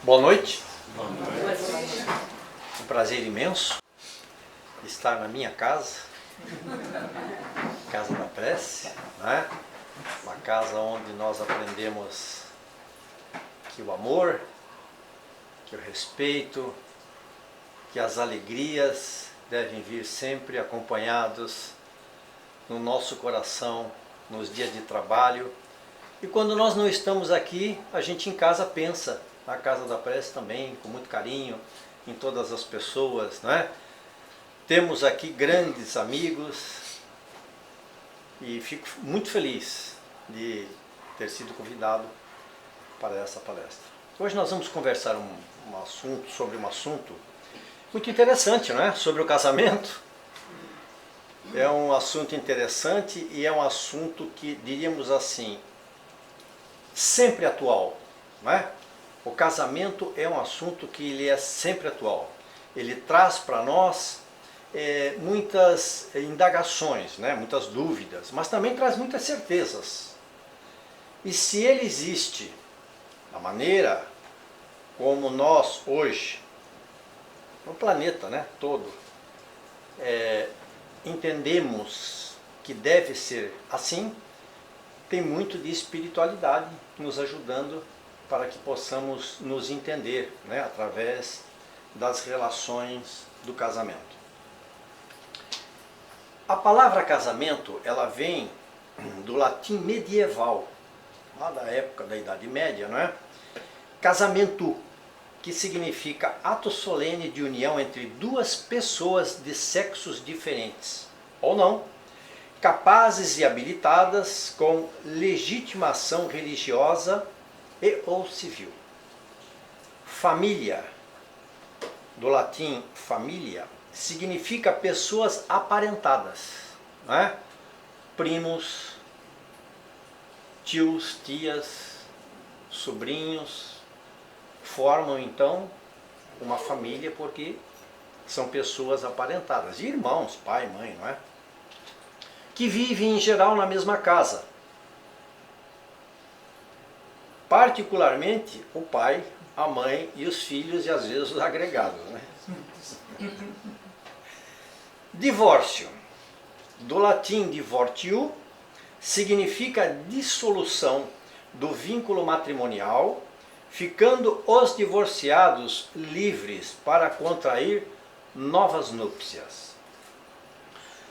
Boa noite. Boa noite. Um prazer imenso estar na minha casa, Casa da Prece, né? Uma casa onde nós aprendemos que o amor, que o respeito, que as alegrias devem vir sempre acompanhados no nosso coração, nos dias de trabalho. E quando nós não estamos aqui, a gente em casa pensa na Casa da Prece também, com muito carinho, em todas as pessoas, né? Temos aqui grandes amigos e fico muito feliz de ter sido convidado para essa palestra. Hoje nós vamos conversar sobre um assunto muito interessante, né? Sobre o casamento. É um assunto interessante e é um assunto que, diríamos assim, sempre atual, não é? O casamento é um assunto que ele é sempre atual. Ele traz para nós muitas indagações, né? Muitas dúvidas, mas também traz muitas certezas. E se ele existe da maneira como nós hoje, no planeta, né, todo, entendemos que deve ser assim, tem muito de espiritualidade nos ajudando para que possamos nos entender, né, através das relações do casamento. A palavra casamento, ela vem do latim medieval, lá da época da Idade Média, não é? Casamento, que significa ato solene de união entre duas pessoas de sexos diferentes, ou não, capazes e habilitadas com legitimação religiosa e ou civil. Família, do latim família, significa pessoas aparentadas, não é? Primos, tios, tias, sobrinhos, formam então uma família porque são pessoas aparentadas, irmãos, pai, mãe, não é? Que vivem em geral na mesma casa. Particularmente o pai, a mãe e os filhos e às vezes os agregados, né? Divórcio, do latim divortio, significa dissolução do vínculo matrimonial, ficando os divorciados livres para contrair novas núpcias.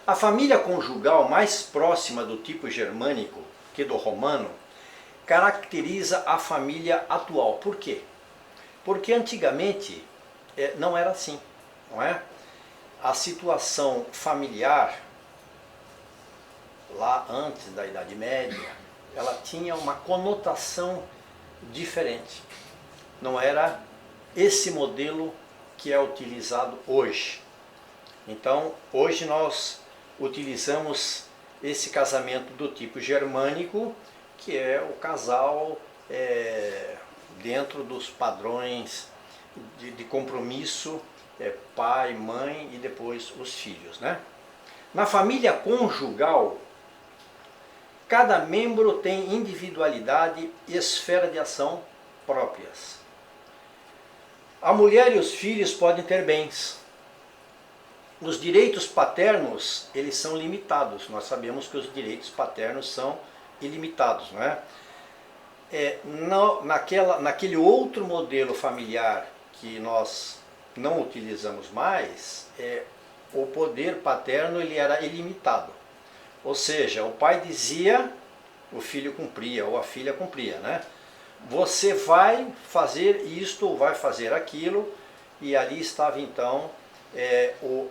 A família conjugal mais próxima do tipo germânico que do romano caracteriza a família atual. Por quê? Porque antigamente não era assim, não é? A situação familiar, lá antes da Idade Média, ela tinha uma conotação diferente. Não era esse modelo que é utilizado hoje. Então, hoje nós utilizamos esse casamento do tipo germânico, que é o casal dentro dos padrões de compromisso, pai, mãe e depois os filhos, né? Na família conjugal, cada membro tem individualidade e esfera de ação próprias. A mulher e os filhos podem ter bens. Os direitos paternos, eles são limitados. Nós sabemos que os direitos paternos são ilimitados, não é? Naquele outro modelo familiar que nós não utilizamos mais, o poder paterno ele era ilimitado. Ou seja, o pai dizia, o filho cumpria, ou a filha cumpria, né? Você vai fazer isto ou vai fazer aquilo, e ali estava então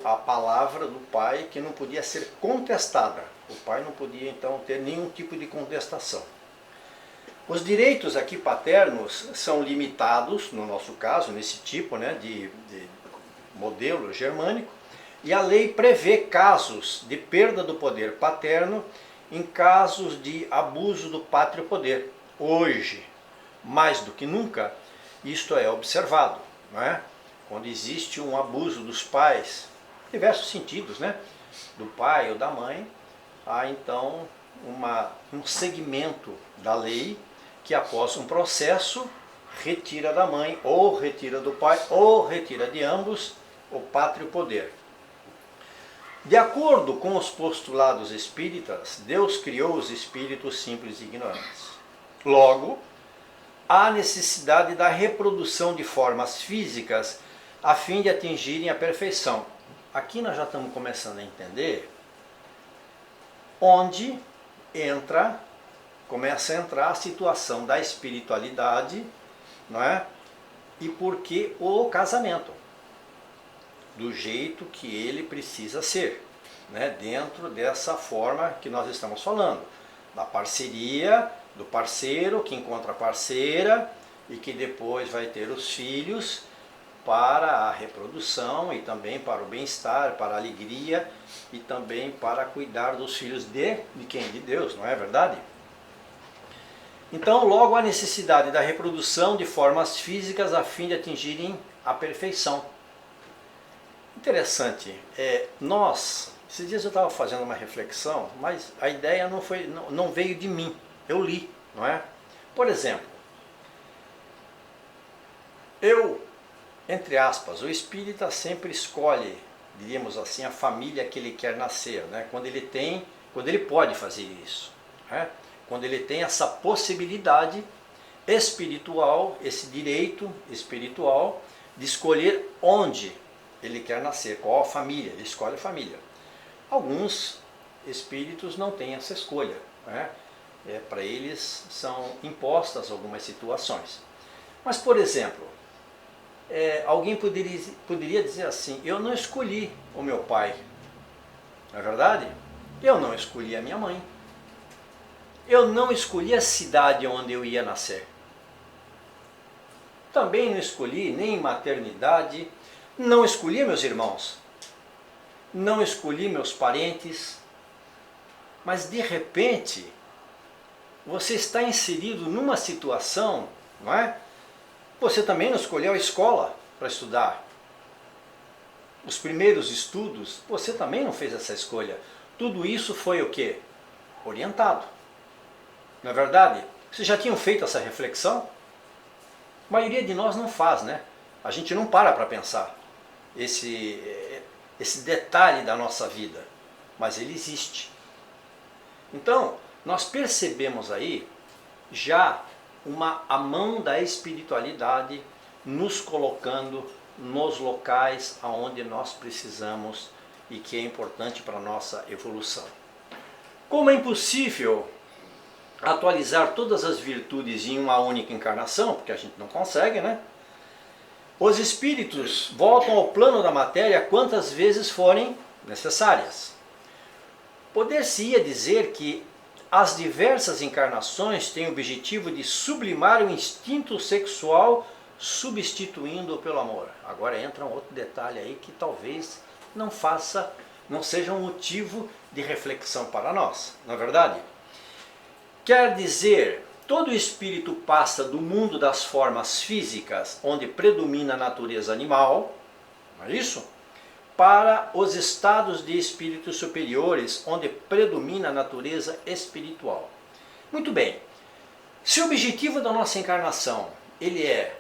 a palavra do pai que não podia ser contestada. O pai não podia então ter nenhum tipo de contestação. Os direitos aqui paternos são limitados, no nosso caso, nesse tipo, né, de modelo germânico, e a lei prevê casos de perda do poder paterno em casos de abuso do pátrio poder. Hoje, mais do que nunca, isto é observado, não é? Quando existe um abuso dos pais, em diversos sentidos, né? Do pai ou da mãe, há então um segmento da lei que após um processo retira da mãe, ou retira do pai, ou retira de ambos o pátrio poder. De acordo com os postulados espíritas, Deus criou os espíritos simples e ignorantes. Logo, há necessidade da reprodução de formas físicas a fim de atingirem a perfeição. Aqui nós já estamos começando a entender onde começa a entrar a situação da espiritualidade, não é? E por que o casamento? Do jeito que ele precisa ser, né? Dentro dessa forma que nós estamos falando, da parceria, do parceiro que encontra a parceira e que depois vai ter os filhos para a reprodução e também para o bem-estar, para a alegria e também para cuidar dos filhos de quem? De Deus, não é verdade? Então, logo a necessidade da reprodução de formas físicas a fim de atingirem a perfeição. Interessante, esses dias eu estava fazendo uma reflexão, mas a ideia não veio de mim, eu li, não é? Por exemplo, entre aspas, o espírita sempre escolhe, diríamos assim, a família que ele quer nascer, né? Quando ele pode fazer isso, né? Quando ele tem essa possibilidade espiritual, esse direito espiritual de escolher onde ele quer nascer, qual a família, ele escolhe a família. Alguns espíritos não têm essa escolha, né? Para eles são impostas algumas situações. Mas, por exemplo, alguém poderia dizer assim, eu não escolhi o meu pai, não é verdade? Eu não escolhi a minha mãe. Eu não escolhi a cidade onde eu ia nascer. Também não escolhi nem maternidade, não escolhi meus irmãos, não escolhi meus parentes, mas de repente você está inserido numa situação, não é? Você também não escolheu a escola para estudar. Os primeiros estudos, você também não fez essa escolha. Tudo isso foi o quê? Orientado. Não é verdade? Vocês já tinham feito essa reflexão? A maioria de nós não faz, né? A gente não para pensar esse detalhe da nossa vida, mas ele existe. Então, nós percebemos aí já a mão da espiritualidade nos colocando nos locais aonde nós precisamos e que é importante para a nossa evolução. Como é impossível atualizar todas as virtudes em uma única encarnação, porque a gente não consegue, né? Os espíritos voltam ao plano da matéria quantas vezes forem necessárias. Poder-se-ia dizer que as diversas encarnações têm o objetivo de sublimar o instinto sexual, substituindo-o pelo amor. Agora entra um outro detalhe aí que talvez não seja um motivo de reflexão para nós, não é verdade? Quer dizer, todo espírito passa do mundo das formas físicas, onde predomina a natureza animal, não é isso? Para os estados de espíritos superiores, onde predomina a natureza espiritual. Muito bem, se o objetivo da nossa encarnação ele é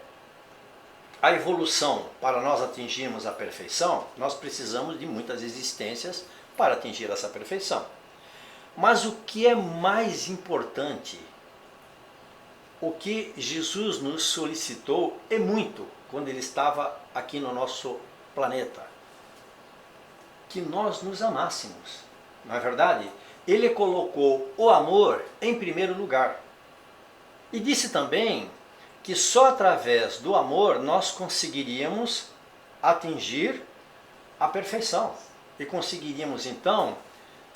a evolução para nós atingirmos a perfeição, nós precisamos de muitas existências para atingir essa perfeição. Mas o que é mais importante, o que Jesus nos solicitou é muito quando ele estava aqui no nosso planeta, que nós nos amássemos, não é verdade? Ele colocou o amor em primeiro lugar e disse também que só através do amor nós conseguiríamos atingir a perfeição e conseguiríamos então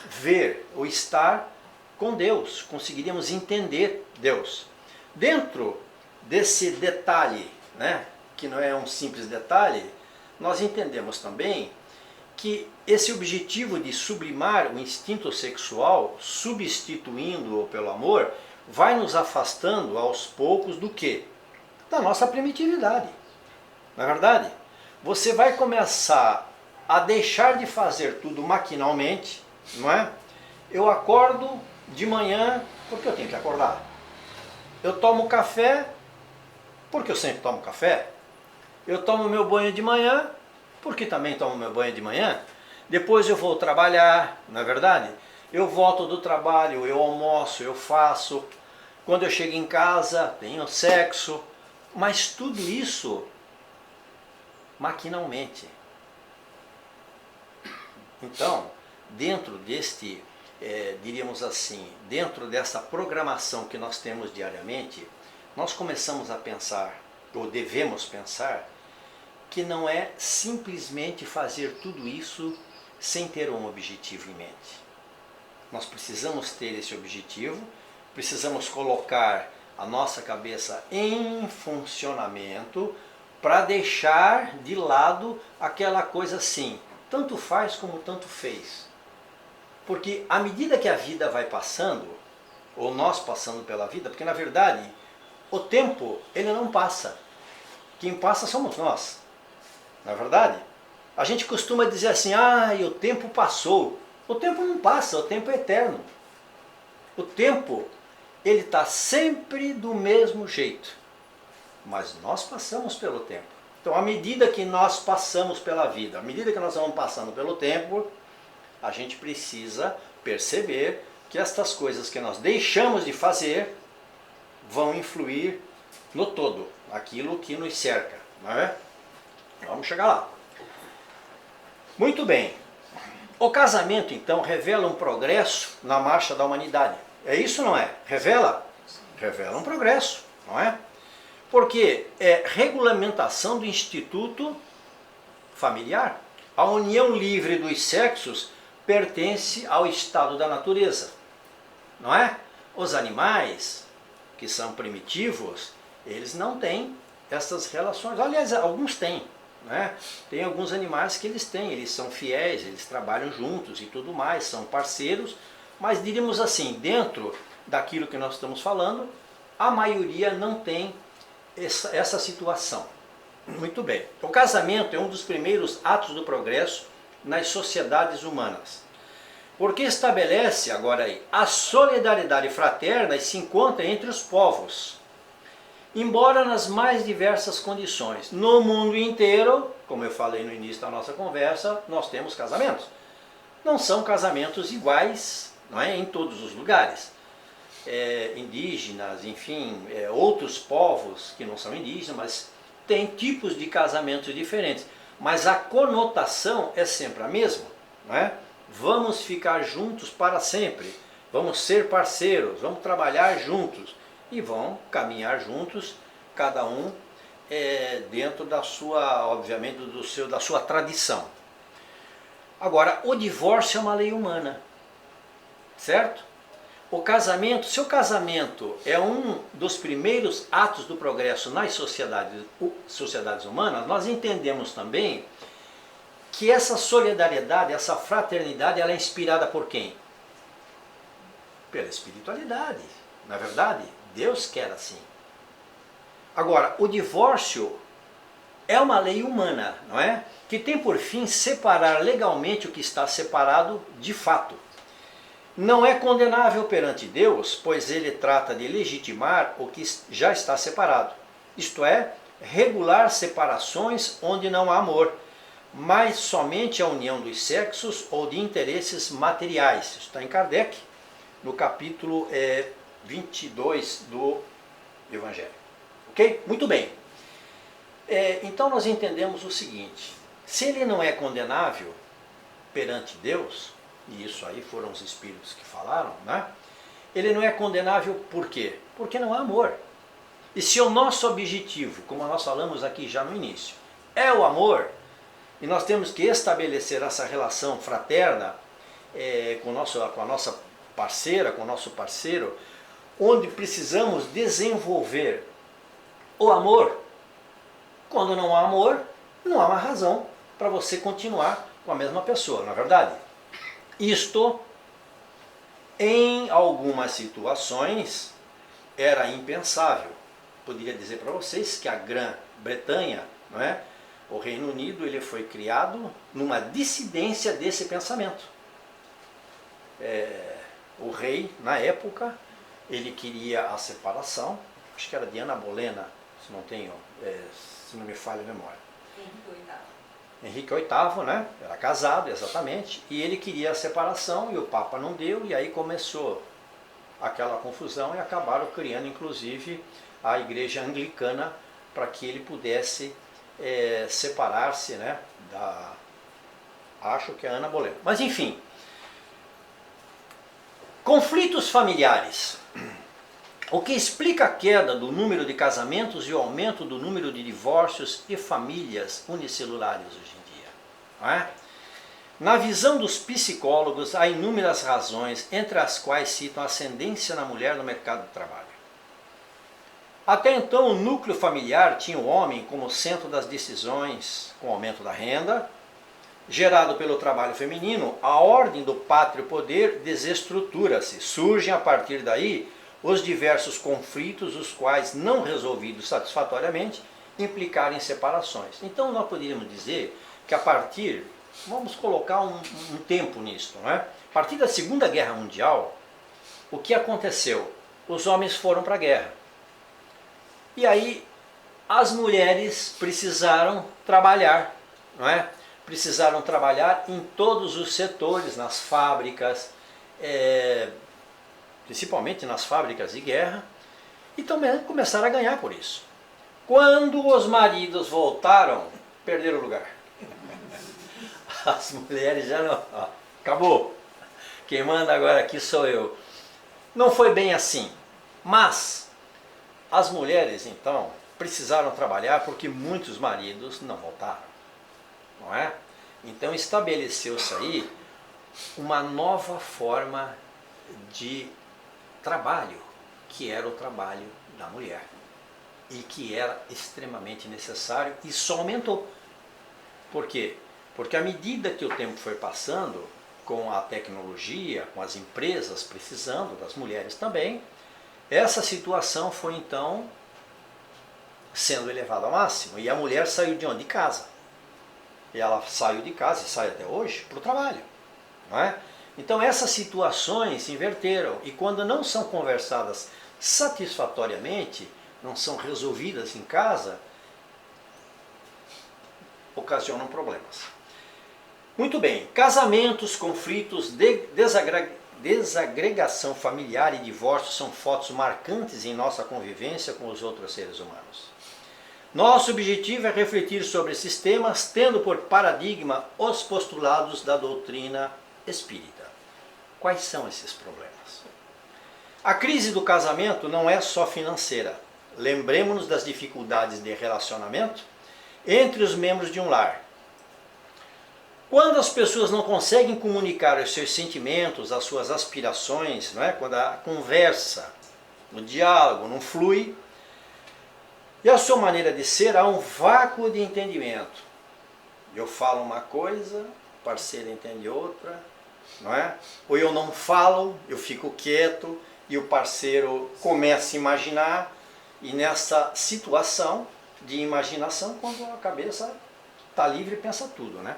ver ou estar com Deus, conseguiríamos entender Deus. Dentro desse detalhe, né, que não é um simples detalhe, nós entendemos também que esse objetivo de sublimar o instinto sexual, substituindo-o pelo amor, vai nos afastando aos poucos do quê? Da nossa primitividade. Não é verdade? Você vai começar a deixar de fazer tudo maquinalmente, não é? Eu acordo de manhã porque eu tenho que acordar. Eu tomo café porque eu sempre tomo café. Eu tomo meu banho de manhã, porque também tomo meu banho de manhã. Depois eu vou trabalhar, não é verdade? Eu volto do trabalho, eu almoço, eu faço. Quando eu chego em casa, tenho sexo. Mas tudo isso maquinalmente. Então, dentro deste, diríamos assim, dentro dessa programação que nós temos diariamente, nós começamos a pensar, ou devemos pensar, que não é simplesmente fazer tudo isso sem ter um objetivo em mente. Nós precisamos ter esse objetivo, precisamos colocar a nossa cabeça em funcionamento para deixar de lado aquela coisa assim, tanto faz como tanto fez. Porque à medida que a vida vai passando, ou nós passando pela vida, porque na verdade o tempo ele não passa. Quem passa somos nós. Não é verdade? A gente costuma dizer assim, o tempo passou. O tempo não passa, o tempo é eterno. O tempo, ele está sempre do mesmo jeito. Mas nós passamos pelo tempo. Então, à medida que nós passamos pela vida, à medida que nós vamos passando pelo tempo, a gente precisa perceber que estas coisas que nós deixamos de fazer vão influir no todo, aquilo que nos cerca, não é? Vamos chegar lá. Muito bem. O casamento, então, revela um progresso na marcha da humanidade. É isso, não é? Revela? Revela um progresso, não é? Porque é regulamentação do instituto familiar. A união livre dos sexos pertence ao estado da natureza, não é? Os animais, que são primitivos, eles não têm essas relações. Aliás, alguns têm, né? Tem alguns animais que eles têm, eles são fiéis, eles trabalham juntos e tudo mais, são parceiros, mas diríamos assim, dentro daquilo que nós estamos falando, a maioria não tem essa situação. Muito bem. O casamento é um dos primeiros atos do progresso nas sociedades humanas, porque estabelece, agora aí, a solidariedade fraterna e se encontra entre os povos, embora nas mais diversas condições. No mundo inteiro, como eu falei no início da nossa conversa, nós temos casamentos. Não são casamentos iguais, não é, em todos os lugares. Indígenas, enfim, outros povos que não são indígenas, mas têm tipos de casamentos diferentes. Mas a conotação é sempre a mesma, não é? Vamos ficar juntos para sempre, vamos ser parceiros, vamos trabalhar juntos e vão caminhar juntos, cada um dentro da sua, obviamente, da sua tradição. Agora, o divórcio é uma lei humana, certo? O casamento, se o casamento é um dos primeiros atos do progresso nas sociedades humanas, nós entendemos também que essa solidariedade, essa fraternidade, ela é inspirada por quem? Pela espiritualidade, não é verdade? Deus quer assim. Agora, o divórcio é uma lei humana, não é? Que tem por fim separar legalmente o que está separado de fato. Não é condenável perante Deus, pois ele trata de legitimar o que já está separado. Isto é, regular separações onde não há amor, mas somente a união dos sexos ou de interesses materiais. Isso está em Kardec, no capítulo 22 do Evangelho. Ok? Muito bem. Então nós entendemos o seguinte, se ele não é condenável perante Deus, e isso aí foram os espíritos que falaram, né? Ele não é condenável por quê? Porque não há amor. E se o nosso objetivo, como nós falamos aqui já no início, é o amor, e nós temos que estabelecer essa relação fraterna com a nossa parceira, com o nosso parceiro, onde precisamos desenvolver o amor. Quando não há amor, não há uma razão para você continuar com a mesma pessoa, não é verdade? Isto, em algumas situações, era impensável. Poderia dizer para vocês que a Grã-Bretanha, não é? O Reino Unido, ele foi criado numa dissidência desse pensamento. O rei, na época, ele queria a separação, acho que era de Ana Bolena, se não tenho, se não me falha a memória. Henrique VIII. Henrique VIII, né? Era casado, exatamente, e ele queria a separação e o Papa não deu, e aí começou aquela confusão e acabaram criando, inclusive, a Igreja Anglicana para que ele pudesse separar-se, né, acho que é Ana Bolena. Mas enfim, conflitos familiares. O que explica a queda do número de casamentos e o aumento do número de divórcios e famílias unicelulares hoje em dia. Não é? Na visão dos psicólogos, há inúmeras razões, entre as quais citam a ascendência na mulher no mercado de trabalho. Até então, o núcleo familiar tinha o homem como centro das decisões, com o aumento da renda, gerado pelo trabalho feminino, a ordem do pátrio poder desestrutura-se. Surgem a partir daí os diversos conflitos, os quais, não resolvidos satisfatoriamente, implicaram em separações. Então nós poderíamos dizer que a partir, vamos colocar um tempo nisso, não é? A partir da Segunda Guerra Mundial, o que aconteceu? Os homens foram para a guerra. E aí as mulheres precisaram trabalhar, não é? Precisaram trabalhar em todos os setores, nas fábricas, principalmente nas fábricas de guerra, e também começaram a ganhar por isso. Quando os maridos voltaram, perderam o lugar. As mulheres já não... acabou. Quem manda agora aqui sou eu. Não foi bem assim. Mas as mulheres, então, precisaram trabalhar porque muitos maridos não voltaram. Não é? Então estabeleceu-se aí uma nova forma de trabalho, que era o trabalho da mulher, e que era extremamente necessário, e só aumentou. Por quê? Porque à medida que o tempo foi passando, com a tecnologia, com as empresas precisando das mulheres também, essa situação foi então sendo elevada ao máximo, e a mulher saiu de onde? De casa. E ela saiu de casa, e sai até hoje, para o trabalho, não é? Então essas situações se inverteram, e quando não são conversadas satisfatoriamente, não são resolvidas em casa, ocasionam problemas. Muito bem, casamentos, conflitos, desagregação familiar e divórcio são fatos marcantes em nossa convivência com os outros seres humanos. Nosso objetivo é refletir sobre esses temas, tendo por paradigma os postulados da doutrina espírita. Quais são esses problemas? A crise do casamento não é só financeira. Lembremos-nos das dificuldades de relacionamento entre os membros de um lar. Quando as pessoas não conseguem comunicar os seus sentimentos, as suas aspirações, não é? Quando a conversa, o diálogo não flui, e a sua maneira de ser, há um vácuo de entendimento. Eu falo uma coisa, o parceiro entende outra, não é? Ou eu não falo, eu fico quieto, e o parceiro começa a imaginar, e nessa situação de imaginação, quando a cabeça está livre, pensa tudo, né?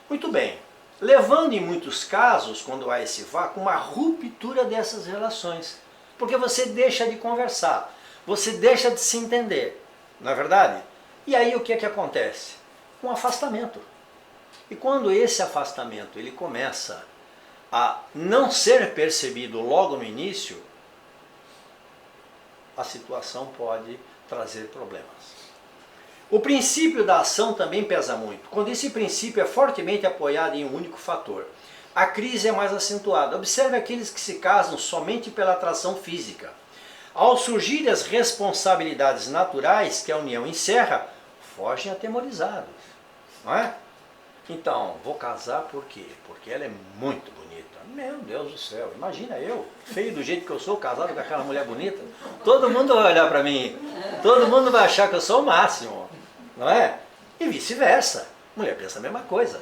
Muito bem, levando em muitos casos, quando há esse vácuo, uma ruptura dessas relações, porque você deixa de conversar, você deixa de se entender, não é verdade? E aí o que é que acontece? Um afastamento. E quando esse afastamento ele começa a não ser percebido logo no início, a situação pode trazer problemas. O princípio da ação também pesa muito. Quando esse princípio é fortemente apoiado em um único fator, a crise é mais acentuada. Observe aqueles que se casam somente pela atração física. Ao surgirem as responsabilidades naturais que a união encerra, fogem atemorizados, não é? Então, vou casar por quê? Porque ela é muito bonita. Meu Deus do céu, imagina eu, feio do jeito que eu sou, casado com aquela mulher bonita. Todo mundo vai olhar para mim, todo mundo vai achar que eu sou o máximo, não é? E vice-versa, mulher pensa a mesma coisa.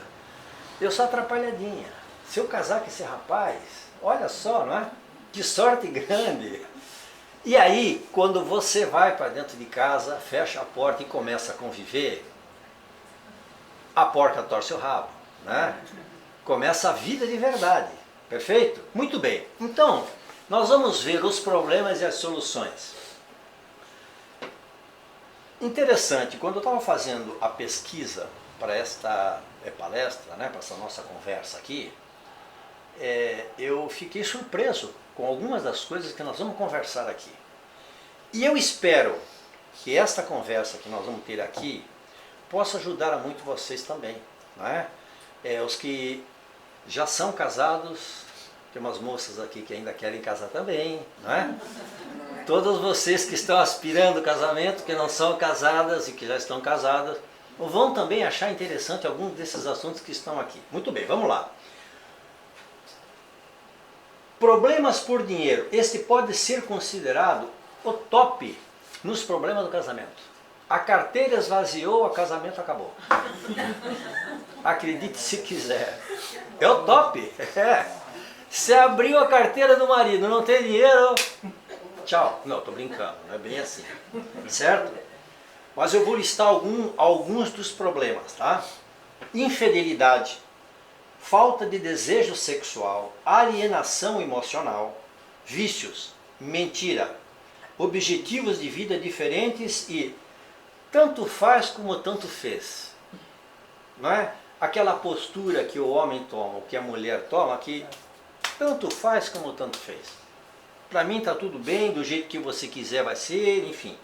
Eu sou atrapalhadinha. Se eu casar com esse rapaz, olha só, não é? Que sorte grande. E aí, quando você vai para dentro de casa, fecha a porta e começa a conviver, a porca torce o rabo, né? Começa a vida de verdade, perfeito? Muito bem, então, nós vamos ver os problemas e as soluções. Interessante, quando eu estava fazendo a pesquisa para esta palestra, né, para essa nossa conversa aqui, eu fiquei surpreso com algumas das coisas que nós vamos conversar aqui. E eu espero que esta conversa que nós vamos ter aqui possa ajudar a muito vocês também, não é? Os que já são casados, tem umas moças aqui que ainda querem casar também, não é? Todos vocês que estão aspirando ao casamento, que não são casadas e que já estão casadas, vão também achar interessante alguns desses assuntos que estão aqui. Muito bem, vamos lá. Problemas por dinheiro. Este pode ser considerado o top nos problemas do casamento. A carteira esvaziou, o casamento acabou. Acredite se quiser. É o top. Você abriu a carteira do marido, não tem dinheiro, tchau. Não, estou brincando, não é bem assim. Certo? Mas eu vou listar alguns dos problemas, tá? Infidelidade, falta de desejo sexual, alienação emocional, vícios, mentira, objetivos de vida diferentes e tanto faz como tanto fez. Não é? Aquela postura que o homem toma, ou que a mulher toma, que tanto faz como tanto fez. Para mim está tudo bem, do jeito que você quiser vai ser, enfim.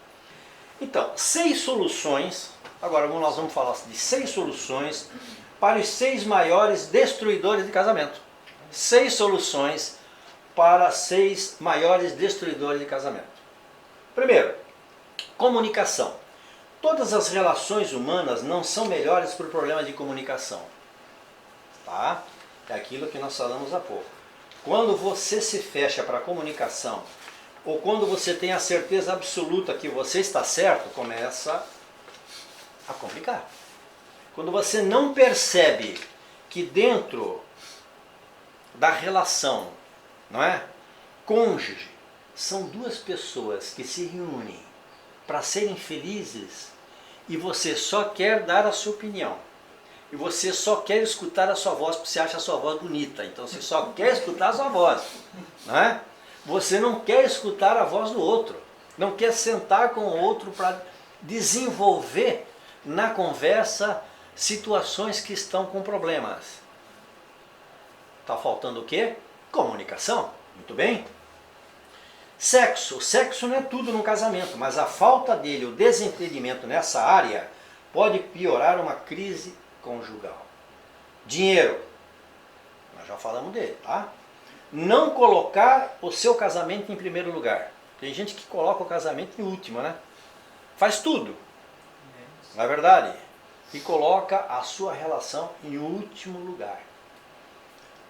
Então, 6 soluções, agora nós vamos falar de 6 soluções para os 6 maiores destruidores de casamento. 6 soluções para 6 maiores destruidores de casamento. Primeiro, comunicação. Todas as relações humanas não são melhores por problemas de comunicação. Tá? É aquilo que nós falamos há pouco. Quando você se fecha para a comunicação, ou quando você tem a certeza absoluta que você está certo, começa a complicar. Quando você não percebe que dentro da relação, não é? Cônjuge, são 2 pessoas que se reúnem para serem felizes e você só quer dar a sua opinião. E você só quer escutar a sua voz porque você acha a sua voz bonita. Então você só quer escutar a sua voz. Não é? Você não quer escutar a voz do outro. Não quer sentar com o outro para desenvolver na conversa situações que estão com problemas. Está faltando o quê? Comunicação. Muito bem. Sexo. Sexo não é tudo no casamento, mas a falta dele, o desentendimento nessa área, pode piorar uma crise conjugal. Dinheiro. Nós já falamos dele, tá? Não colocar o seu casamento em primeiro lugar. Tem gente que coloca o casamento em último, né? Faz tudo, não é verdade? E coloca a sua relação em último lugar.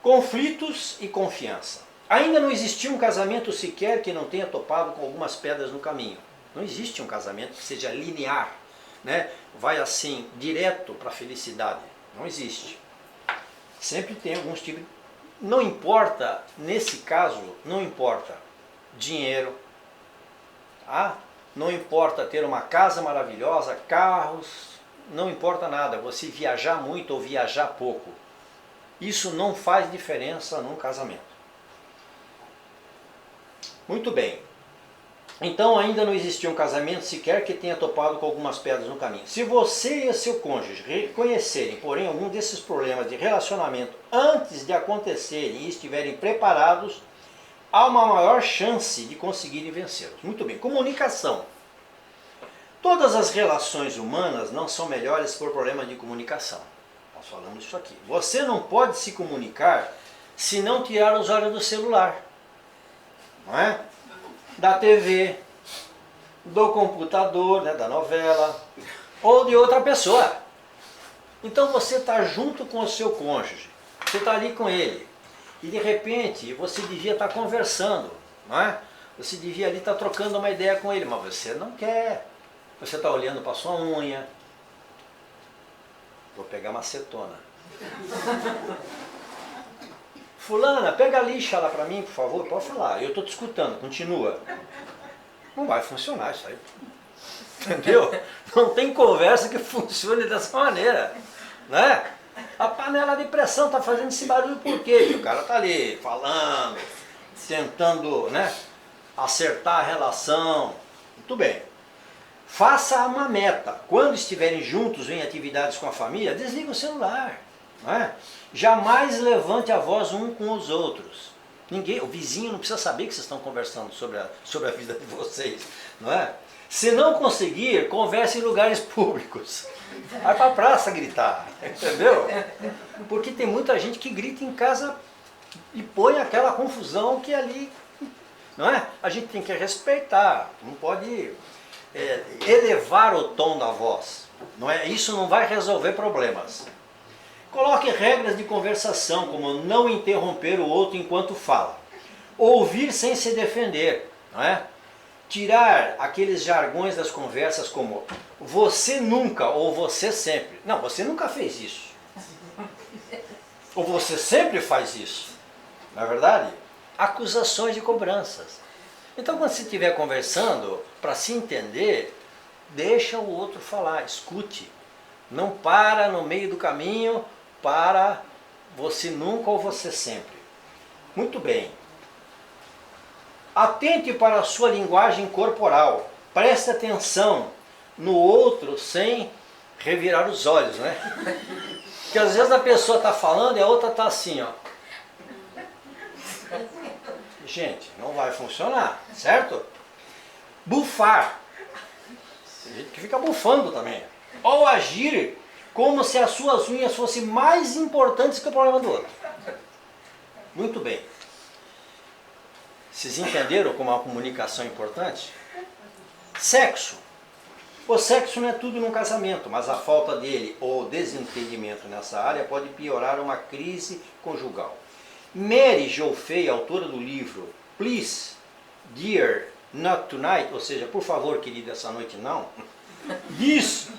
Conflitos e confiança. Ainda não existiu um casamento sequer que não tenha topado com algumas pedras no caminho. Não existe um casamento que seja linear, né? Vai assim, direto para a felicidade. Não existe. Sempre tem alguns tipos. Não importa, nesse caso, não importa dinheiro, tá? Não importa ter uma casa maravilhosa, carros, não importa nada. Você viajar muito ou viajar pouco. Isso não faz diferença num casamento. Muito bem. Então ainda não existiu um casamento sequer que tenha topado com algumas pedras no caminho. Se você e seu cônjuge reconhecerem, porém, algum desses problemas de relacionamento antes de acontecerem e estiverem preparados, há uma maior chance de conseguirem vencê-los. Muito bem. Comunicação. Todas as relações humanas não são melhores por problemas de comunicação. Nós falamos isso aqui. Você não pode se comunicar se não tirar os olhos do celular. Não é? Da TV, do computador, né, da novela, ou de outra pessoa. Então você está junto com o seu cônjuge, você está ali com ele, e de repente você devia estar conversando, não é? Você devia ali estar trocando uma ideia com ele, mas você não quer. Você está olhando para a sua unha. Vou pegar uma acetona. Fulana, pega a lixa lá para mim, por favor. Pode falar, eu estou te escutando, continua. Não vai funcionar isso aí. Entendeu? Não tem conversa que funcione dessa maneira. Né? A panela de pressão está fazendo esse barulho por quê? Porque o cara está ali falando, tentando, né, acertar a relação. Muito bem. Faça uma meta. Quando estiverem juntos em atividades com a família, desliga o celular. Não é? Jamais levante a voz um com os outros. Ninguém, o vizinho não precisa saber que vocês estão conversando sobre a vida de vocês. Não é? Se não conseguir, converse em lugares públicos. Vai para a praça gritar, entendeu? Porque tem muita gente que grita em casa e põe aquela confusão que ali, não é? A gente tem que respeitar, não pode elevar o tom da voz, não é? Isso não vai resolver problemas. Coloque regras de conversação, como não interromper o outro enquanto fala, ouvir sem se defender, não é? Tirar aqueles jargões das conversas como você nunca ou você sempre. Não, você nunca fez isso. Ou você sempre faz isso. Não é verdade? Acusações e cobranças. Então, quando você estiver conversando, para se entender, deixa o outro falar, escute. Não para no meio do caminho para você nunca ou você sempre. Muito bem. Atente para a sua linguagem corporal. Preste atenção no outro sem revirar os olhos, né? Porque às vezes a pessoa está falando e a outra está assim, ó. Gente, não vai funcionar, certo? Bufar. Tem gente que fica bufando também. Ou agir como se as suas unhas fossem mais importantes que o problema do outro. Muito bem. Vocês entenderam como a comunicação é importante? Sexo. O sexo não é tudo num casamento, mas a falta dele ou desentendimento nessa área pode piorar uma crise conjugal. Mary Jo Fey, autora do livro Please, Dear, Not Tonight, ou seja, por favor, querido, essa noite não, diz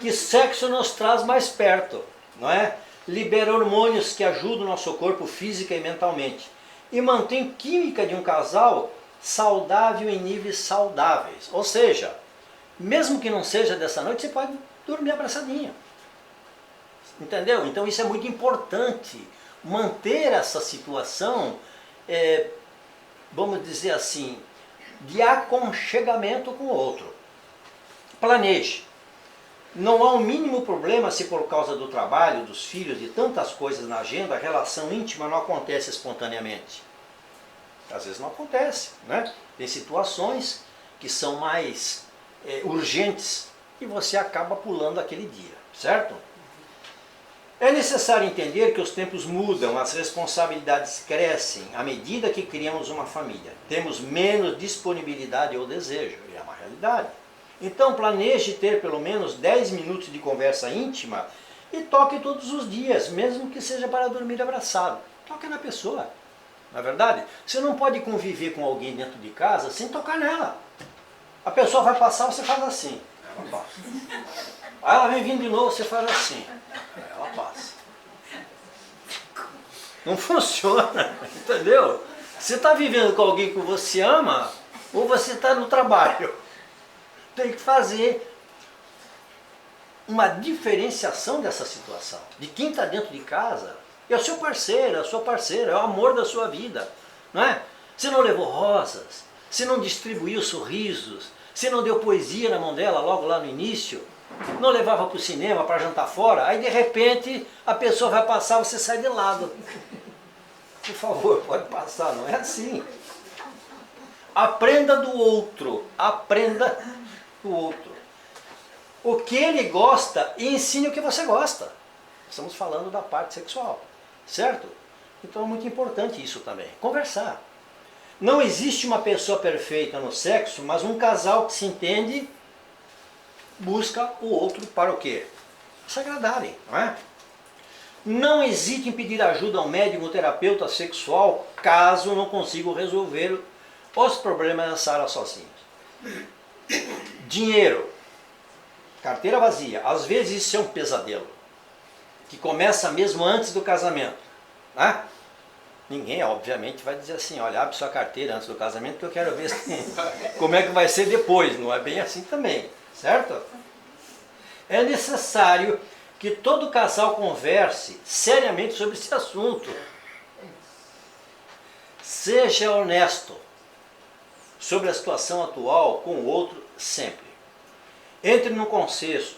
que sexo nos traz mais perto, não é? Libera hormônios que ajudam o nosso corpo física e mentalmente e mantém química de um casal saudável em níveis saudáveis. Ou seja, mesmo que não seja dessa noite, você pode dormir abraçadinho. Entendeu? Então isso é muito importante. Manter essa situação, vamos dizer assim, de aconchegamento com o outro. Planeje. Não há o mínimo problema se por causa do trabalho, dos filhos, de tantas coisas na agenda, a relação íntima não acontece espontaneamente. Às vezes não acontece, né? Tem situações que são mais urgentes e você acaba pulando aquele dia, certo? É necessário entender que os tempos mudam, as responsabilidades crescem à medida que criamos uma família. Temos menos disponibilidade ou desejo, é uma realidade. Então planeje ter pelo menos 10 minutos de conversa íntima e toque todos os dias, mesmo que seja para dormir abraçado. Toque na pessoa, não é verdade? Você não pode conviver com alguém dentro de casa sem tocar nela. A pessoa vai passar, você faz assim. Ela passa. Aí ela vem vindo de novo, você faz assim. Ela passa. Não funciona, entendeu? Você está vivendo com alguém que você ama ou você está no trabalho. Tem que fazer uma diferenciação dessa situação. De quem está dentro de casa é o seu parceiro, a sua parceira, é o amor da sua vida. Não é? Você não levou rosas, você não distribuiu sorrisos, você não deu poesia na mão dela logo lá no início, não levava para o cinema, para jantar fora, aí de repente a pessoa vai passar, você sai de lado. Por favor, pode passar, não é assim. Aprenda do outro, aprenda do outro. O que ele gosta e ensine o que você gosta. Estamos falando da parte sexual, certo? Então é muito importante isso também, conversar. Não existe uma pessoa perfeita no sexo, mas um casal que se entende busca o outro para o quê? Se agradarem, não é? Não hesite em pedir ajuda a um médico ou terapeuta sexual caso não consigam resolver os problemas dessa área sozinhos. Dinheiro, carteira vazia, às vezes isso é um pesadelo, que começa mesmo antes do casamento, né? Ninguém, obviamente, vai dizer assim, olha, abre sua carteira antes do casamento que eu quero ver como é que vai ser depois, não é bem assim também, certo? É necessário que todo casal converse seriamente sobre esse assunto. Seja honesto sobre a situação atual com o outro sempre. Entre no consenso.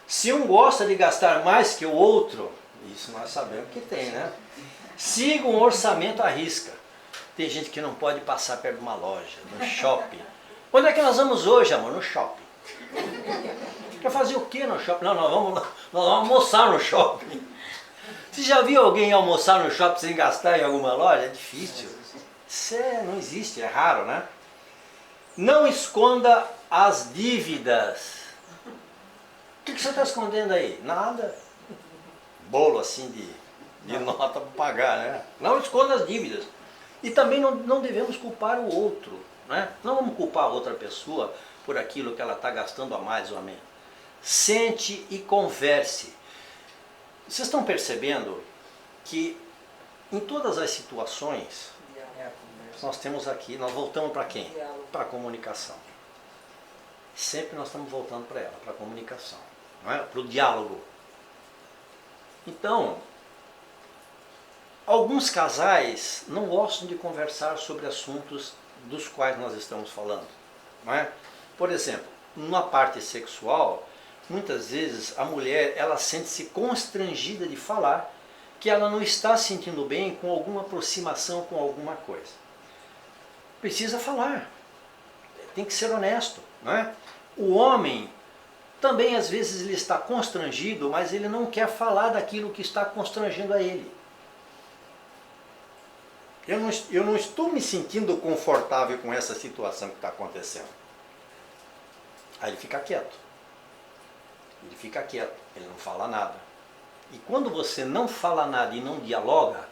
Se um gosta de gastar mais que o outro, isso nós sabemos que tem, né? Siga um orçamento à risca. Tem gente que não pode passar perto de uma loja, no shopping. Onde é que nós vamos hoje, amor? No shopping. Quer fazer o que no shopping? Não, nós vamos almoçar no shopping. Você já viu alguém almoçar no shopping sem gastar em alguma loja? É difícil. Isso não existe, é raro, né? Não esconda as dívidas. O que você está escondendo aí? Nada. Bolo assim de nota para pagar, né? Não esconda as dívidas. E também não devemos culpar o outro, né? Não vamos culpar a outra pessoa por aquilo que ela está gastando a mais ou a menos. Sente e converse. Vocês estão percebendo que em todas as situações nós temos aqui, nós voltamos para quem? Para a comunicação. Sempre nós estamos voltando para ela, para a comunicação, não é? Para o diálogo. Então, alguns casais não gostam de conversar sobre assuntos dos quais nós estamos falando, não é? Por exemplo, na parte sexual, muitas vezes a mulher ela sente-se constrangida de falar que ela não está se sentindo bem com alguma aproximação com alguma coisa. Precisa falar, tem que ser honesto, não é? O homem também às vezes ele está constrangido, mas ele não quer falar daquilo que está constrangendo a ele. Eu não estou me sentindo confortável com essa situação que está acontecendo. Aí ele fica quieto. Ele não fala nada. E quando você não fala nada e não dialoga,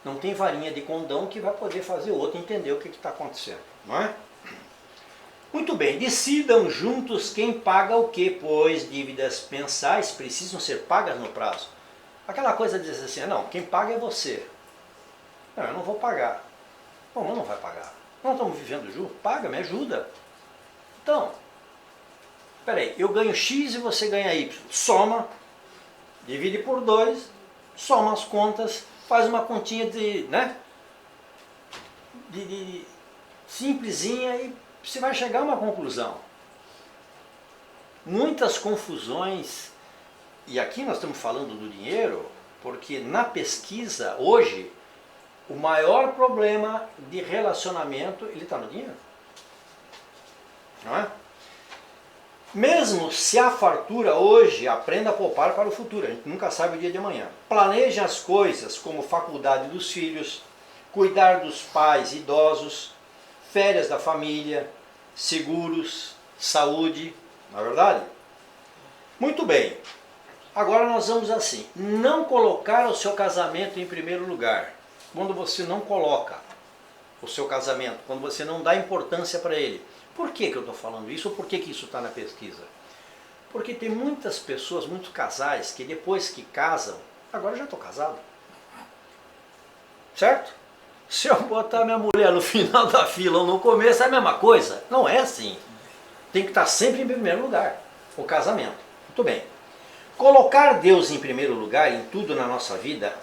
não tem varinha de condão que vai poder fazer o outro entender o que está acontecendo, não é? Muito bem, decidam juntos quem paga o que, pois dívidas mensais precisam ser pagas no prazo. Aquela coisa de dizer assim, não, quem paga é você. Não, eu não vou pagar. Bom, mas não vai pagar. Não estamos vivendo juntos? Paga, me ajuda. Então, peraí, eu ganho X e você ganha Y. Soma, divide por 2, soma as contas, faz uma continha de simplesinha e você vai chegar a uma conclusão. Muitas confusões, e aqui nós estamos falando do dinheiro, porque na pesquisa, hoje, o maior problema de relacionamento, ele está no dinheiro. Não é? Mesmo se há fartura hoje, aprenda a poupar para o futuro. A gente nunca sabe o dia de amanhã. Planeje as coisas como faculdade dos filhos, cuidar dos pais idosos, férias da família, seguros, saúde. Não é verdade? Muito bem. Agora nós vamos assim. Não colocar o seu casamento em primeiro lugar. Quando você não coloca o seu casamento, quando você não dá importância para ele. Por que eu estou falando isso ou por que isso está na pesquisa? Porque tem muitas pessoas, muitos casais, que depois que casam, agora já estou casado. Certo? Se eu botar minha mulher no final da fila ou no começo, é a mesma coisa. Não é assim. Tem que estar sempre em primeiro lugar, o casamento. Muito bem. Colocar Deus em primeiro lugar em tudo na nossa vida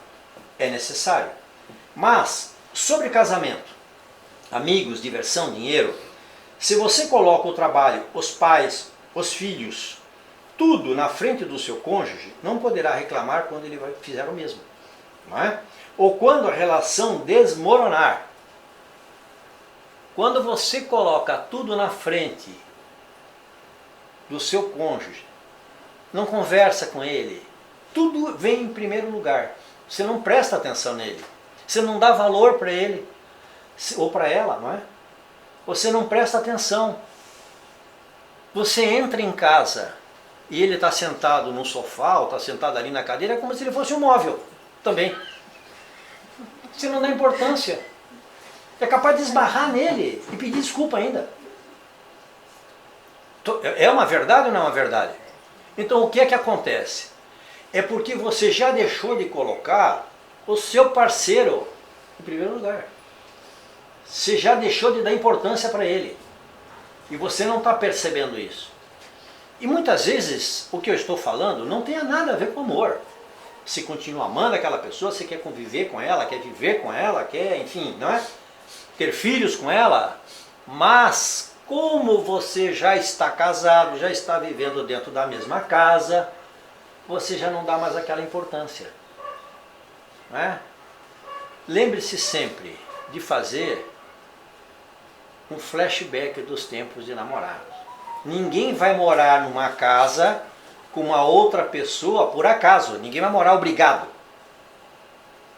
é necessário. Mas, sobre casamento, amigos, diversão, dinheiro, se você coloca o trabalho, os pais, os filhos, tudo na frente do seu cônjuge, não poderá reclamar quando ele fizer o mesmo. Não é? Ou quando a relação desmoronar. Quando você coloca tudo na frente do seu cônjuge, não conversa com ele, tudo vem em primeiro lugar. Você não presta atenção nele. Você não dá valor para ele, ou para ela, não é? Você não presta atenção. Você entra em casa e ele está sentado no sofá ou está sentado ali na cadeira, é como se ele fosse um móvel também. Você não dá importância. É capaz de esbarrar nele e pedir desculpa ainda. É uma verdade ou não é uma verdade? Então o que é que acontece? É porque você já deixou de colocar o seu parceiro em primeiro lugar. Você já deixou de dar importância para ele. E você não está percebendo isso. E muitas vezes o que eu estou falando não tem nada a ver com amor. Você continua amando aquela pessoa, você quer conviver com ela, quer viver com ela, quer, enfim, não é? Ter filhos com ela. Mas Como você já está casado, já está vivendo dentro da mesma casa, você já não dá mais aquela importância. Né? Lembre-se sempre de fazer um flashback dos tempos de namorados. Ninguém vai morar numa casa com uma outra pessoa por acaso. Ninguém vai morar obrigado.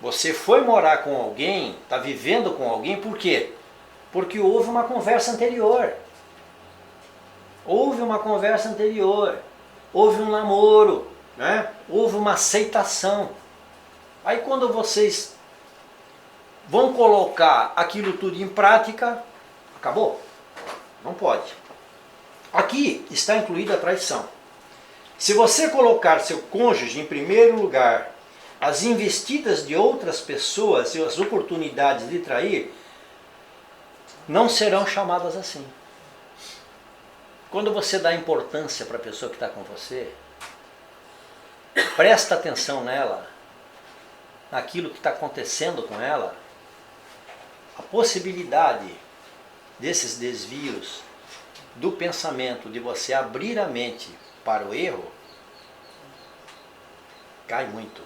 Você foi morar com alguém, está vivendo com alguém, por quê? Porque houve uma conversa anterior. Houve uma conversa anterior. Houve um namoro, né? Houve uma aceitação. Aí quando vocês vão colocar aquilo tudo em prática, acabou. Não pode. Aqui está incluída a traição. Se você colocar seu cônjuge em primeiro lugar, as investidas de outras pessoas e as oportunidades de trair não serão chamadas assim. Quando você dá importância para a pessoa que está com você, presta atenção nela, naquilo que está acontecendo com ela, a possibilidade desses desvios do pensamento, de você abrir a mente para o erro, cai muito.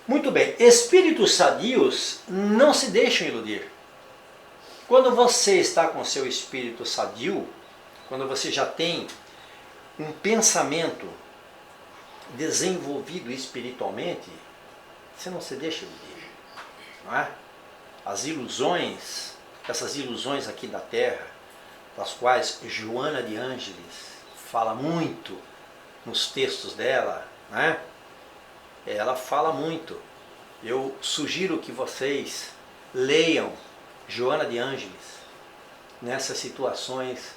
Muito bem, espíritos sadios não se deixam iludir. Quando você está com seu espírito sadio, quando você já tem um pensamento desenvolvido espiritualmente, você não se deixa iludir. Não é? As ilusões, essas ilusões aqui da Terra, das quais Joana de Ângeles fala muito nos textos dela, né? Ela fala muito. Eu sugiro que vocês leiam Joana de Ângeles nessas situações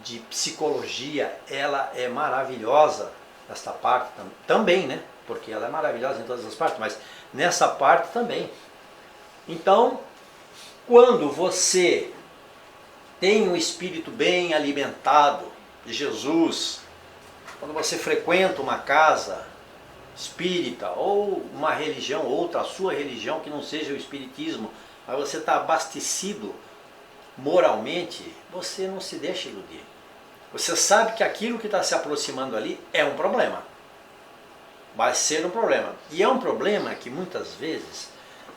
de psicologia. Ela é maravilhosa nesta parte também, né? Porque ela é maravilhosa em todas as partes, mas nessa parte também. Então, quando você tem um espírito bem alimentado de Jesus, quando você frequenta uma casa espírita ou uma religião, outra, a sua religião que não seja o espiritismo, mas você está abastecido moralmente, você não se deixa iludir. Você sabe que aquilo que está se aproximando ali é um problema. Vai ser um problema. E é um problema que muitas vezes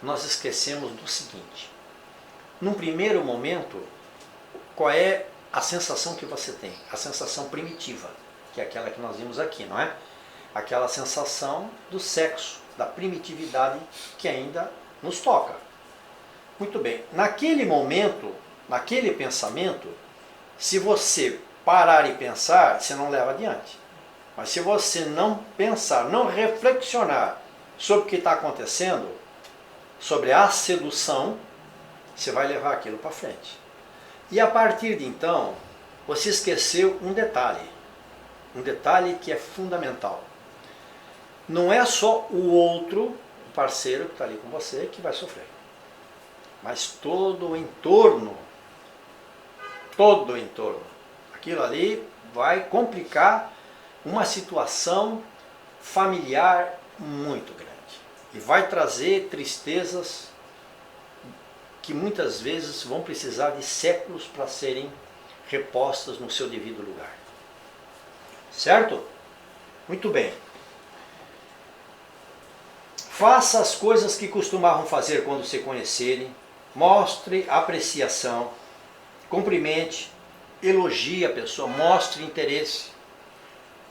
nós esquecemos do seguinte. Num primeiro momento, qual é a sensação que você tem? A sensação primitiva, que é aquela que nós vimos aqui, não é? Aquela sensação do sexo, da primitividade que ainda nos toca. Muito bem, naquele momento, naquele pensamento, se você parar e pensar, você não leva adiante. Mas se você não pensar, não reflexionar sobre o que está acontecendo, sobre a sedução, você vai levar aquilo para frente. E a partir de então, você esqueceu um detalhe que é fundamental. Não é só o outro, o parceiro que está ali com você, que vai sofrer. Mas todo o entorno, aquilo ali vai complicar uma situação familiar muito grande. E vai trazer tristezas que muitas vezes vão precisar de séculos para serem repostas no seu devido lugar. Certo? Muito bem. Faça as coisas que costumavam fazer quando se conhecerem, mostre apreciação, cumprimente, elogie a pessoa, mostre interesse,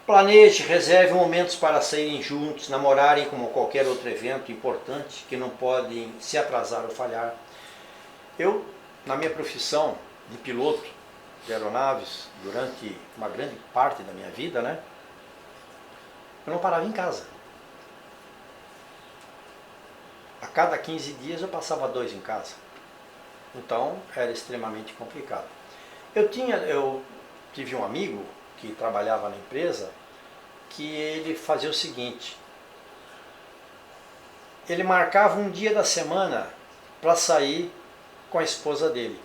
planeje, reserve momentos para saírem juntos, namorarem como qualquer outro evento importante que não podem se atrasar ou falhar. Eu, na minha profissão de piloto de aeronaves, durante uma grande parte da minha vida, né, eu não parava em casa. A cada 15 dias eu passava 2 em casa. Então era extremamente complicado. Eu tive um amigo que trabalhava na empresa que ele fazia o seguinte: ele marcava um dia da semana para sair com a esposa dele,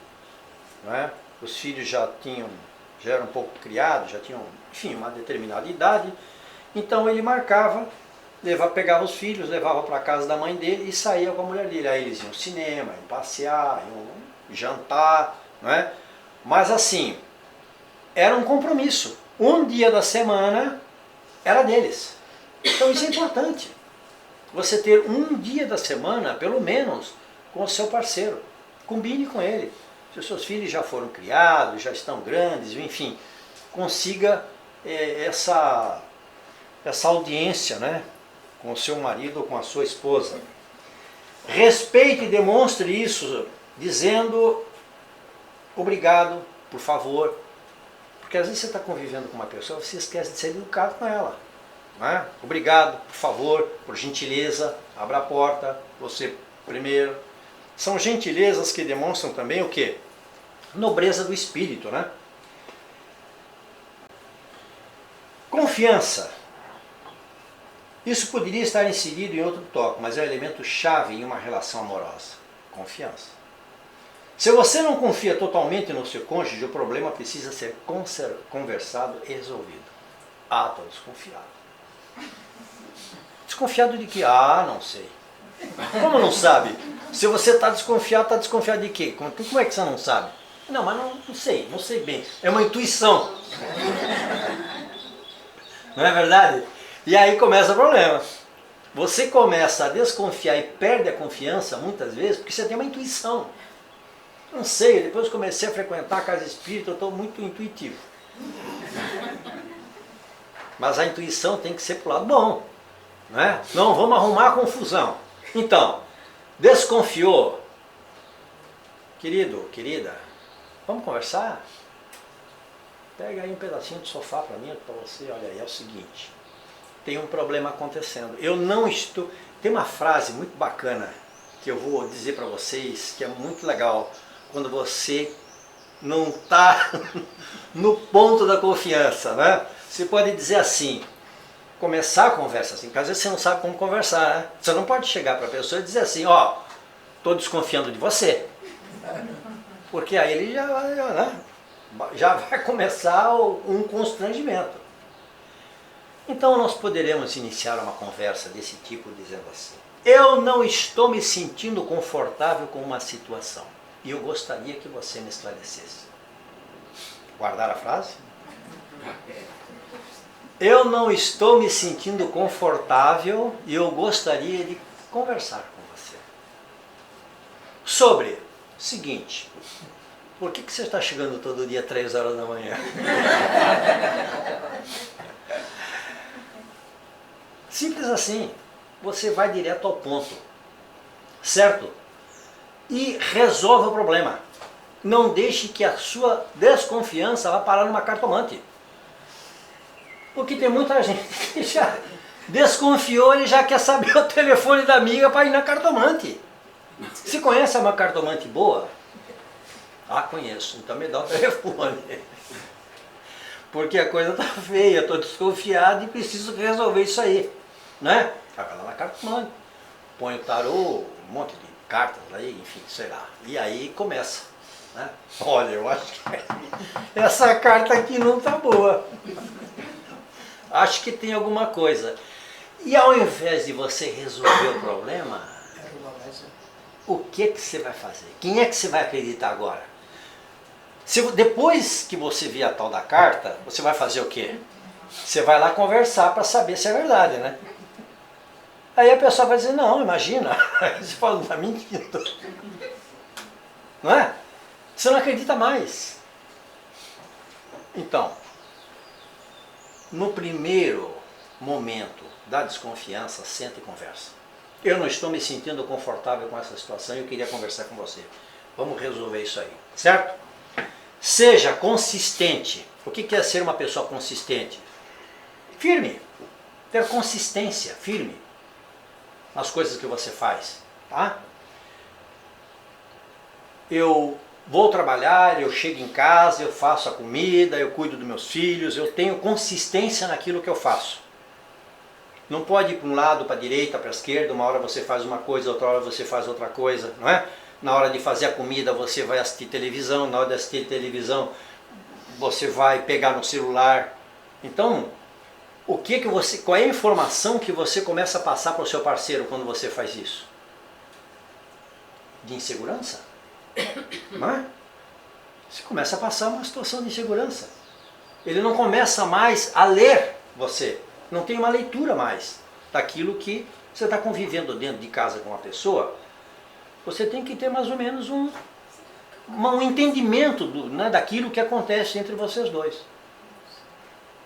né? Os filhos já eram um pouco criados, já tinham, enfim, uma determinada idade. Então ele marcava, pegava os filhos, levava para a casa da mãe dele e saía com a mulher dele. Aí eles iam ao cinema, iam passear, iam jantar, né? Mas assim, era um compromisso. Um dia da semana era deles. Então isso é importante. Você ter um dia da semana, pelo menos, com o seu parceiro. Combine com ele. Se os seus filhos já foram criados, já estão grandes, enfim, consiga essa audiência, né, com o seu marido ou com a sua esposa. Respeite e demonstre isso dizendo obrigado, por favor. Porque às vezes você está convivendo com uma pessoa, você esquece de ser educado com ela. Não é? Obrigado, por favor, por gentileza, abra a porta, você primeiro. São gentilezas que demonstram também o quê? Nobreza do espírito, né? Confiança. Isso poderia estar inserido em outro tópico, mas é um elemento chave em uma relação amorosa. Confiança. Se você não confia totalmente no seu cônjuge, o problema precisa ser conversado e resolvido. Ah, estou desconfiado. Desconfiado de quê? Ah, não sei. Como não sabe? Se você está desconfiado de quê? Como é que você não sabe? Não, mas não sei bem. É uma intuição. Não é verdade? E aí começa o problema. Você começa a desconfiar e perde a confiança muitas vezes porque você tem uma intuição. Não sei, depois que comecei a frequentar a casa espírita, eu estou muito intuitivo. Mas a intuição tem que ser para o lado bom. Né? Não, vamos arrumar a confusão. Então, desconfiou. Querido, querida, vamos conversar? Pega aí um pedacinho de sofá para mim, para você. Olha aí, é o seguinte. Tem um problema acontecendo. Eu não estou... Tem uma frase muito bacana que eu vou dizer para vocês, que é muito legal. Quando você não está no ponto da confiança, né? Você pode dizer assim, começar a conversa assim, porque às vezes você não sabe como conversar, né? Você não pode chegar para a pessoa e dizer assim, ó, estou desconfiando de você. Porque aí ele já vai começar um constrangimento. Então nós poderemos iniciar uma conversa desse tipo dizendo assim, eu não estou me sentindo confortável com uma situação e eu gostaria que você me esclarecesse. Guardar a frase? Eu não estou me sentindo confortável e eu gostaria de conversar com você. Sobre o seguinte, por que você está chegando todo dia às 3 horas da manhã? Simples assim, você vai direto ao ponto, certo? E resolve o problema. Não deixe que a sua desconfiança vá parar numa cartomante. Porque tem muita gente que já desconfiou e já quer saber o telefone da amiga para ir na cartomante. Você conhece uma cartomante boa? Ah, conheço, então me dá o telefone. Porque a coisa está feia, estou desconfiado e preciso resolver isso aí. Né? Vai lá na cartomante, põe o tarô, um monte de cartas aí, enfim, sei lá. E aí começa. Né? Olha, eu acho que essa carta aqui não está boa. Acho que tem alguma coisa. E ao invés de você resolver o problema, o que você vai fazer? Quem é que você vai acreditar agora? Depois que você vir a tal da carta, você vai fazer o quê? Você vai lá conversar para saber se é verdade, né? Aí a pessoa vai dizer, não, imagina. Aí você fala, está mentindo. Não é? Você não acredita mais. Então, no primeiro momento da desconfiança, senta e conversa. Eu não estou me sentindo confortável com essa situação e eu queria conversar com você. Vamos resolver isso aí, certo? Seja consistente. O que é ser uma pessoa consistente? Firme. Ter consistência, firme nas coisas que você faz, tá? Eu vou trabalhar, eu chego em casa, eu faço a comida, eu cuido dos meus filhos, eu tenho consistência naquilo que eu faço. Não pode ir para um lado, para a direita, para a esquerda, uma hora você faz uma coisa, outra hora você faz outra coisa, não é? Na hora de fazer a comida você vai assistir televisão, na hora de assistir televisão você vai pegar no celular. Então, qual é a informação que você começa a passar para o seu parceiro quando você faz isso? De insegurança? Não é? Você começa a passar uma situação de insegurança. Ele não começa mais a ler você. Não tem uma leitura mais daquilo que você está convivendo dentro de casa com uma pessoa. Você tem que ter mais ou menos um entendimento daquilo que acontece entre vocês dois.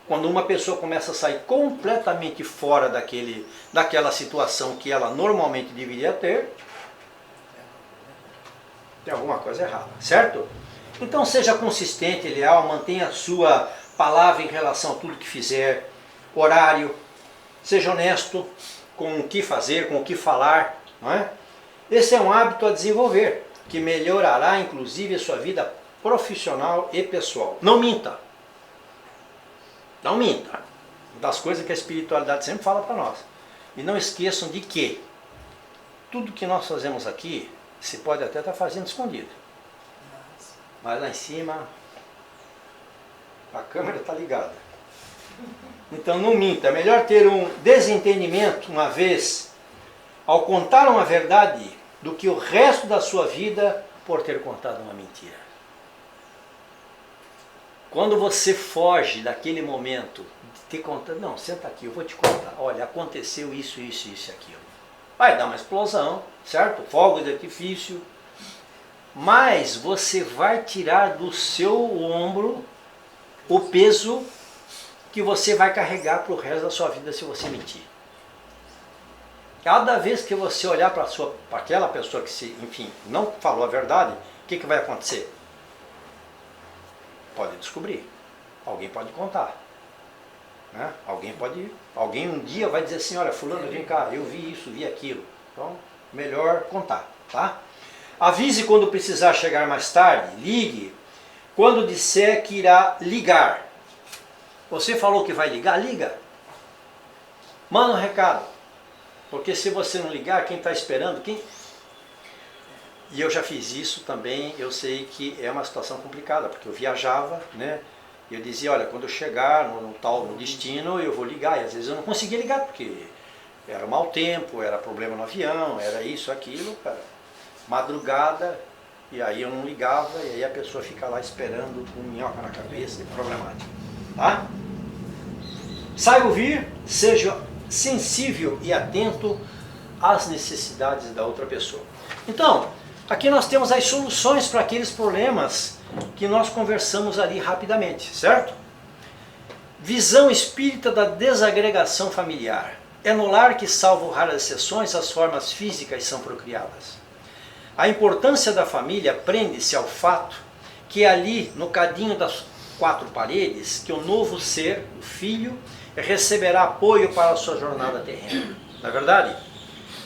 Quando uma pessoa começa a sair completamente fora daquela situação que ela normalmente deveria ter, tem alguma coisa errada, certo? Então seja consistente, leal, mantenha a sua palavra em relação a tudo que fizer, horário, seja honesto com o que fazer, com o que falar, não é? Esse é um hábito a desenvolver, que melhorará inclusive a sua vida profissional e pessoal. Não minta. Não minta. Uma das coisas que a espiritualidade sempre fala para nós. E não esqueçam de que tudo que nós fazemos aqui, se pode até estar fazendo escondido. Mas lá em cima, a câmera está ligada. Então não minta. É melhor ter um desentendimento uma vez ao contar uma verdade do que o resto da sua vida por ter contado uma mentira. Quando você foge daquele momento de ter contado, não, senta aqui, eu vou te contar, olha, aconteceu isso, isso, isso e aquilo. Vai dar uma explosão, certo? Fogos de artifício, mas você vai tirar do seu ombro o peso que você vai carregar para o resto da sua vida se você mentir. Cada vez que você olhar para aquela pessoa que, enfim, não falou a verdade, o que vai acontecer? Pode descobrir. Alguém pode contar. Né? Alguém um dia vai dizer assim, olha, fulano, vem cá, eu vi isso, vi aquilo. Então, melhor contar, tá? Avise quando precisar chegar mais tarde, ligue. Quando disser que irá ligar. Você falou que vai ligar? Liga. Manda um recado. Porque se você não ligar, quem está esperando, E eu já fiz isso também, eu sei que é uma situação complicada, porque eu viajava, né? E eu dizia, olha, quando eu chegar no destino, eu vou ligar. E às vezes eu não conseguia ligar, porque era mau tempo, era problema no avião, era isso, aquilo, cara. Madrugada, e aí eu não ligava, e aí a pessoa fica lá esperando com minhoca na cabeça, é problemático. Tá? Saiba ouvir, seja sensível e atento às necessidades da outra pessoa. Então, aqui nós temos as soluções para aqueles problemas que nós conversamos ali rapidamente, certo? Visão espírita da desagregação familiar. É no lar que, salvo raras exceções, as formas físicas são procriadas. A importância da família prende-se ao fato que ali, no cadinho das quatro paredes, que o novo ser, o filho, receberá apoio para a sua jornada terrena. Não é verdade?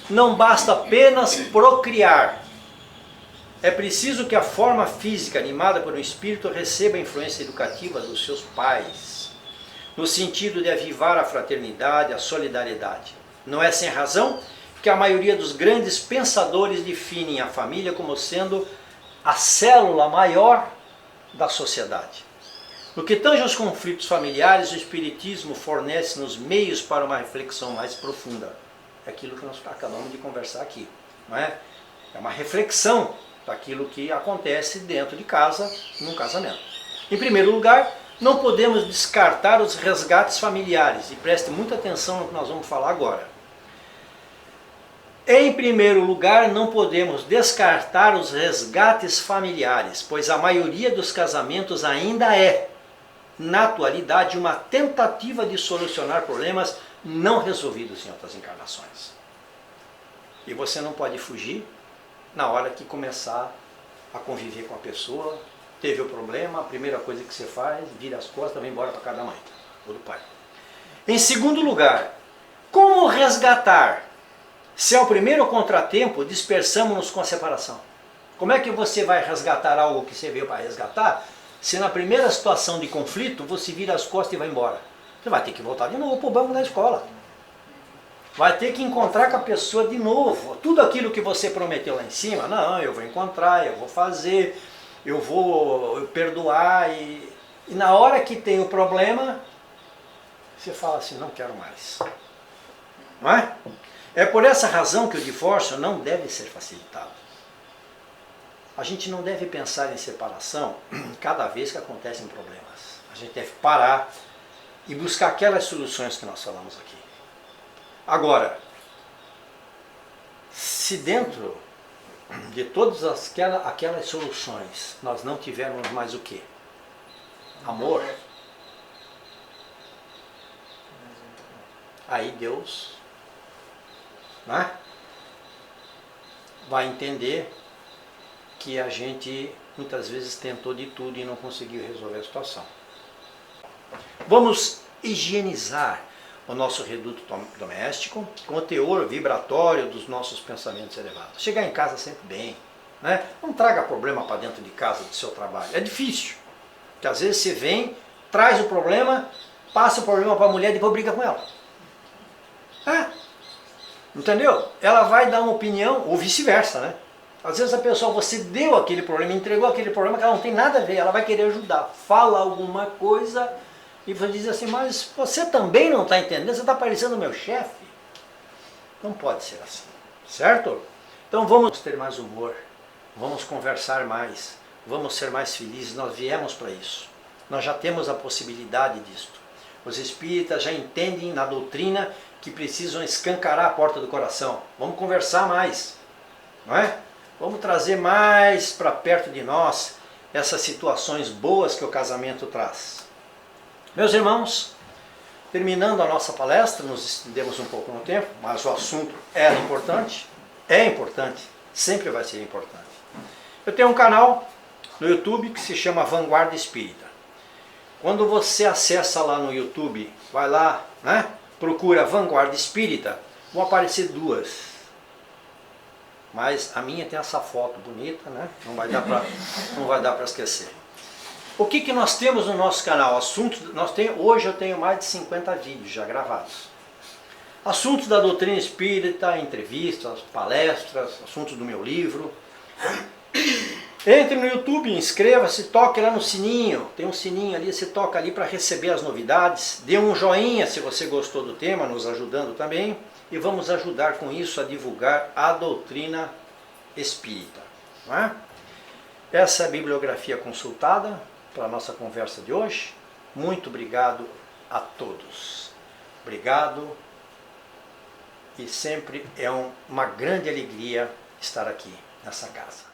Não basta apenas procriar. É preciso que a forma física animada por um espírito receba a influência educativa dos seus pais, no sentido de avivar a fraternidade, a solidariedade. Não é sem razão que a maioria dos grandes pensadores definem a família como sendo a célula maior da sociedade. No que tange aos conflitos familiares, o Espiritismo fornece-nos meios para uma reflexão mais profunda. É aquilo que nós acabamos de conversar aqui, não é? É uma reflexão daquilo que acontece dentro de casa, num casamento. Em primeiro lugar, não podemos descartar os resgates familiares, e preste muita atenção no que nós vamos falar agora. Em primeiro lugar, não podemos descartar os resgates familiares, pois a maioria dos casamentos ainda é, na atualidade, uma tentativa de solucionar problemas não resolvidos em outras encarnações. E você não pode fugir na hora que começar a conviver com a pessoa, teve o problema, a primeira coisa que você faz, vira as costas, vai embora para casa da mãe ou do pai. Em segundo lugar, como resgatar? Se ao primeiro contratempo dispersamos-nos com a separação. Como é que você vai resgatar algo que você veio para resgatar, se na primeira situação de conflito você vira as costas e vai embora? Você vai ter que voltar de novo para o banco da escola. Vai ter que encontrar com a pessoa de novo. Tudo aquilo que você prometeu lá em cima, não, eu vou encontrar, eu vou fazer, eu vou perdoar. E na hora que tem o problema, você fala assim, não quero mais. Não é? É por essa razão que o divórcio não deve ser facilitado. A gente não deve pensar em separação cada vez que acontecem problemas. A gente deve parar e buscar aquelas soluções que nós falamos aqui. Agora, se dentro de todas aquelas soluções nós não tivermos mais o quê? Amor. Aí Deus, né, vai entender que a gente muitas vezes tentou de tudo e não conseguiu resolver a situação. Vamos higienizar o nosso reduto doméstico com o teor vibratório dos nossos pensamentos elevados. Chegar em casa sempre bem, né? Não traga problema para dentro de casa do seu trabalho. É difícil, porque às vezes você vem, traz o problema, passa o problema para a mulher e depois briga com ela. Entendeu? Ela vai dar uma opinião, ou vice-versa, né? Às vezes a pessoa, você deu aquele problema, entregou aquele problema que ela não tem nada a ver, ela vai querer ajudar. Fala alguma coisa e vai dizer assim, mas você também não está entendendo, você está parecendo meu chefe. Não pode ser assim, certo? Então vamos ter mais humor, vamos conversar mais, vamos ser mais felizes, nós viemos para isso. Nós já temos a possibilidade disto. Os espíritas já entendem na doutrina que precisam escancarar a porta do coração. Vamos conversar mais, não é? Vamos trazer mais para perto de nós essas situações boas que o casamento traz. Meus irmãos, terminando a nossa palestra, nos estendemos um pouco no tempo, mas o assunto é importante, sempre vai ser importante. Eu tenho um canal no YouTube que se chama Vanguarda Espírita. Quando você acessa lá no YouTube, vai lá, né? Procura Vanguarda Espírita, vão aparecer duas. Mas a minha tem essa foto bonita, né? Não vai dar para esquecer. O que nós temos no nosso canal? Hoje eu tenho mais de 50 vídeos já gravados. Assuntos da doutrina espírita, entrevistas, palestras, assuntos do meu livro. Entre no YouTube, inscreva-se, toque lá no sininho. Tem um sininho ali, você toca ali para receber as novidades. Dê um joinha se você gostou do tema, nos ajudando também. E vamos ajudar com isso a divulgar a doutrina espírita. Não é? Essa é a bibliografia consultada para a nossa conversa de hoje. Muito obrigado a todos. Obrigado. E sempre é uma grande alegria estar aqui nessa casa.